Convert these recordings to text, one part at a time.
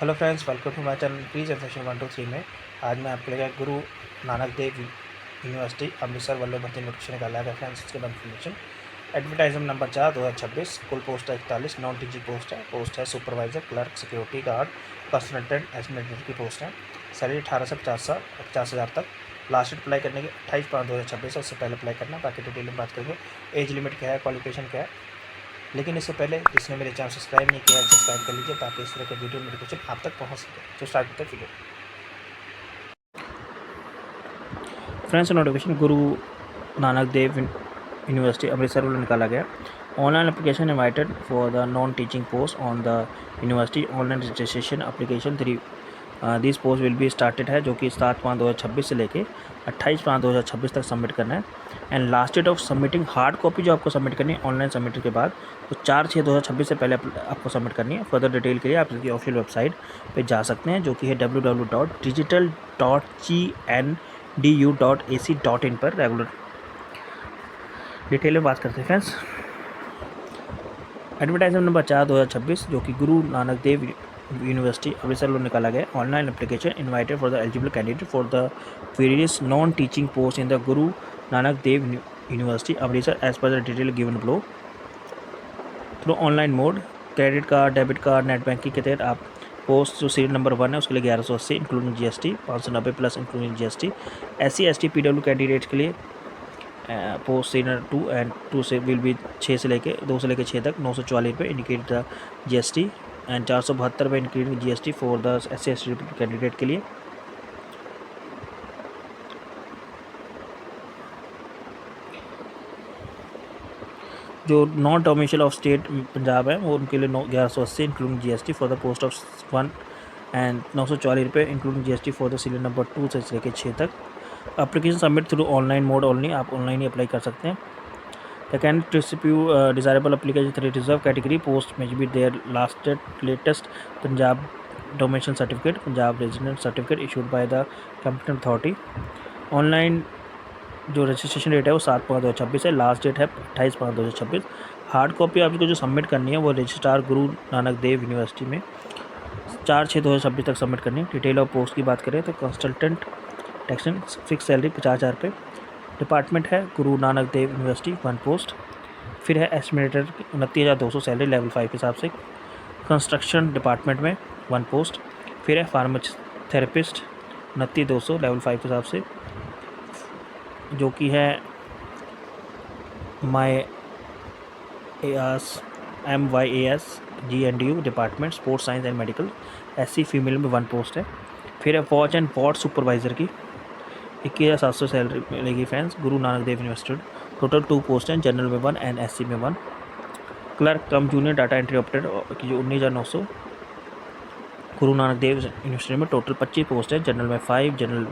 Hello friends, welcome to my channel please session 1 2 3 में आज मैं आपके लिए गुरु नानक देव यूनिवर्सिटी अमृतसर वल्लभ भर्ती नोटिफिकेशन निकाला है फ्रेंड्स। इसके बाद इन्फॉर्मेशन एडवर्टाइजमेंट नंबर 4 2026। कुल पोस्ट है 41, नॉन टीचिंग पोस्ट है supervisor, clerk, security guard, personal attendant, administrator की पोस्ट है। सैलरी 18 से 50,000 तक। लास्ट डेट अप्लाई करने की 28/5/2026 है, उससे पहले अप्लाई करना। बाकी डिटेल में बात करेंगे। एज लिमिट क्या है, क्वालिफिकेशन क्या है। लेकिन इससे पहले जिसने मेरे चैनल सब्सक्राइब नहीं किया है सब्सक्राइब कर लीजिए ताकि इस तरह के वीडियो नोटिफिकेशन आप तक पहुंच सके। तो स्टार्ट करते हैं वीडियो। फ्रेंड्स, नोटिफिकेशन गुरु नानक देव यूनिवर्सिटी अमृतसर में निकाला गया। Online application invited for the non teaching post on the university online registration application 3 this post will be started है, जो कि 7/5/2026 से लेके 28/5/2026 तक सबमिट करना है। And last date of submitting hard copy जो आपको सबमिट करनी है ऑनलाइन सबमिट के बाद तो 4/6/2026 से पहले आपको सबमिट करनी है। फर्दर डिटेल के लिए आप इसकी ऑफिशियल वेबसाइट पे जा सकते हैं, जो कि है www.digital.gndu.ac.in पर। रेगुलर डिटेल में बात करते हैं फ्रेंड्स। एडवर्टाइजमेंट नंबर 4/2026, जो कि गुरु नानक देव यूनिवर्सिटी अमृतसर में निकाला गया। Online application invited for the eligible candidate for the various non teaching post in the Guru Nanak Dev university Amritsar as per the detail given below through online mode. Credit card, debit card, net banking के तहत आप post जो serial number 1 है उसके लिए 1180 including GST, 590 plus including GST। SC ST PW candidate के लिए post senior 2 and 2 से विल बी 2 से लेके 6 तक 944 पे इंडिकेट द GST एंड 472 पे including GST for the SC ST candidate के लिए। जो non domicile of state Punjab है वो उनके लिए 1180 including GST for the post of 1 and 944 पे including GST for the serial number 2 से लेके 6 तक। Application submit through online mode only, आप ऑनलाइन ही अप्लाई कर सकते हैं। The candidate receive desirable application through reserve category post में be there latest Punjab domicile certificate, Punjab resident certificate issued by the competent authority. Online जो registration date है वो 7/5/2026 है। Last date है 28/5/2026। हार्ड कॉपी आपको जो सबमिट करनी है वो रजिस्ट्रार गुरु नानक देव यूनिवर्सिटी में 4/6/2026 तक सबमिट करनी है। डिटेल ऑफ पोस्ट की बात करें तो कंसल्टेंट टेक्शन, फिक्स सैलरी 50,000 पे। डिपार्टमेंट है गुरु नानक देव यूनिवर्सिटी 1 पोस्ट। फिर है एस्टिमेटर 29,200 सैलरी लेवल 5 के हिसाब से। कंस्ट्रक्शन डिपार्टमेंट में 1 पोस्ट। फिर है फार्माथेरेपिस्ट 29,200 लेवल 5 के हिसाब से, जो कि है MYAS GNDU department sports science and medical. SC female में 1 पोस्ट है। फिर है वॉच एंड पॉट सुपरवाइज़र की 21,700 सैलरी मिलेगी फ्रेंड्स, गुरु Nanak Dev university. Total 2 post हैं, जनरल में 1 एंड SC में 1। क्लर्क कम जूनियर डाटा एंट्री ऑपरेटर की जो 19,900 गुरु नानक देव यूनिवर्सिटी में। टोटल 25 पोस्ट है, जनरल में 5, जनरल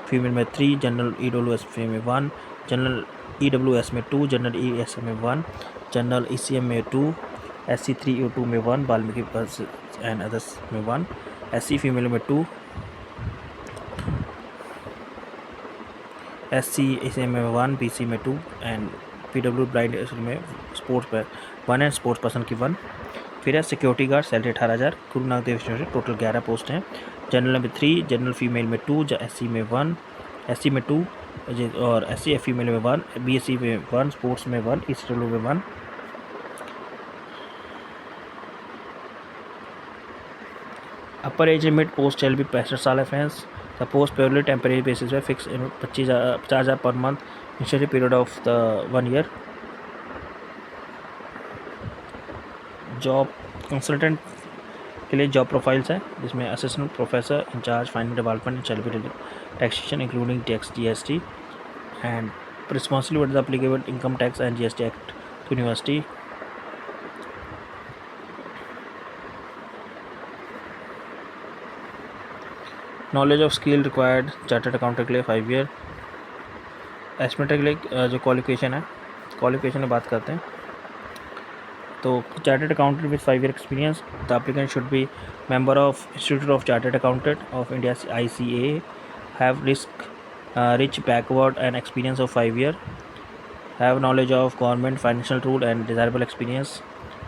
फीमेल में 3, जनरल EWS में 1, जनरल EWS में 2, जनरल ESM में 1, जनरल ECM में 2, SC 302 में 1, वाल्मीकि प्लस एंड अदर्स में 1, SC फीमेल में 2, SC ECM में 1, BC में 2 एंड PW ब्लाइंड में स्पोर्ट्स पर 1 एंड स्पोर्ट्स पर्सन की 1। फिर है सिक्योरिटी गार्ड, सैलरी 18,000, गुरु Nanak Dev university. Total 11 post हैं, जनरल में 3, जनरल फीमेल में 2, SC में 1, SC में 2 और SC फीमेल में 1, BSc में 1, स्पोर्ट्स में 1, ECW में 1। Upper age limit post shall be 65 साल है friends. The post payable temporary basis पे fix 50,000 per month initial period of the 1 year. Job consultant के लिए जॉब प्रोफाइल्स है, जिसमें assistant professor incharge finance department salary taxation including tax GST and responsibility the applicable income tax and GST act to university. Knowledge of skill required chartered accountant के लिए 5 year. Estimator के लिए जो qualification है, qualification की बात करते हैं तो chartered accountant with 5 year experience. The applicant should be member of institute of chartered accountant of India ICA, have rich backward and experience of 5 year, have knowledge of government financial rule and desirable experience,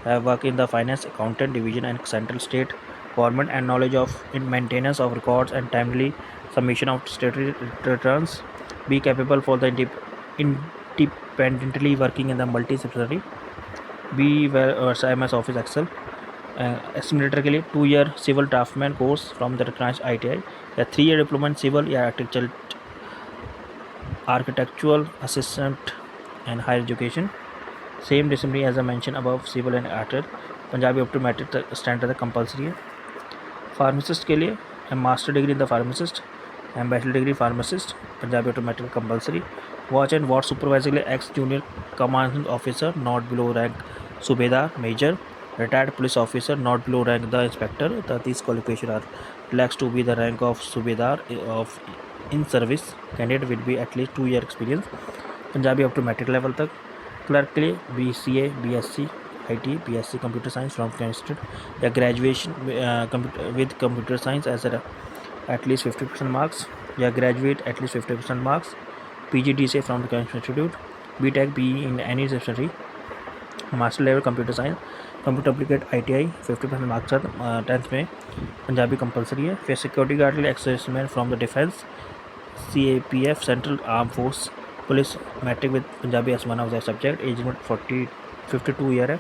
have worked in the finance accountant division and central state government and knowledge of in maintenance of records and timely submission of statutory returns. Be capable for the independently working in the multidisciplinary. Be well MS Office Excel. Estimator के लिए 2 year civil draftsman course from the recognised ITI या 3 year diploma in civil या architectural assistant and higher education. Same discipline as I mentioned above, civil and art. Punjabi up to matric standard compulsory है. Pharmacist के लिए master degree in the pharmacist and bachelor degree pharmacist, Punjabi automatic compulsory. Watch and ward supervisor के लिए ex junior commanding officer not below rank सूबेदार major. Retired police officer not below rank the inspector. These qualifications are relaxed to be the rank of Subedar of in service. Candidate will be at least 2 year experience. Punjabi up to matric level तक. Clerk के लिए BCA BSc IT BSc computer science from institute या graduation with computer science as at least 50% marks या graduate at least 50% marks. PGD से from the institute. BTech BE in any discipline. Master level computer science computer application ITI 50% marks साथ 10th में Punjabi compulsory है. फिर security guard के लिए ex serviceman from the defence CAPF central arm force police matric with Punjabi as one of the subject. Age limit 52 year है.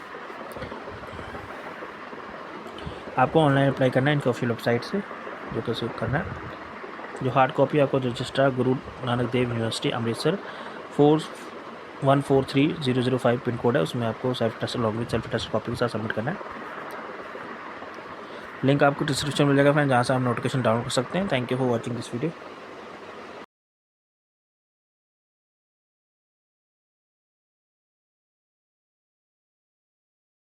आपको online apply करना है इनकी ऑफिशियल वेबसाइट से, जो कि सीख करना है. जो हार्ड कॉपी आपको रजिस्ट्रार गुरु Nanak Dev university Amritsar 4143-005 pin code है, उसमें आपको सेल्फ टेस्ट कॉपी के साथ सबमिट करना है. लिंक आपको डिस्क्रिप्शन में मिलेगा फ्रेंड, जहाँ से आप नोटिफिकेशन डाउनलोड कर सकते हैं. Thank you for watching this video.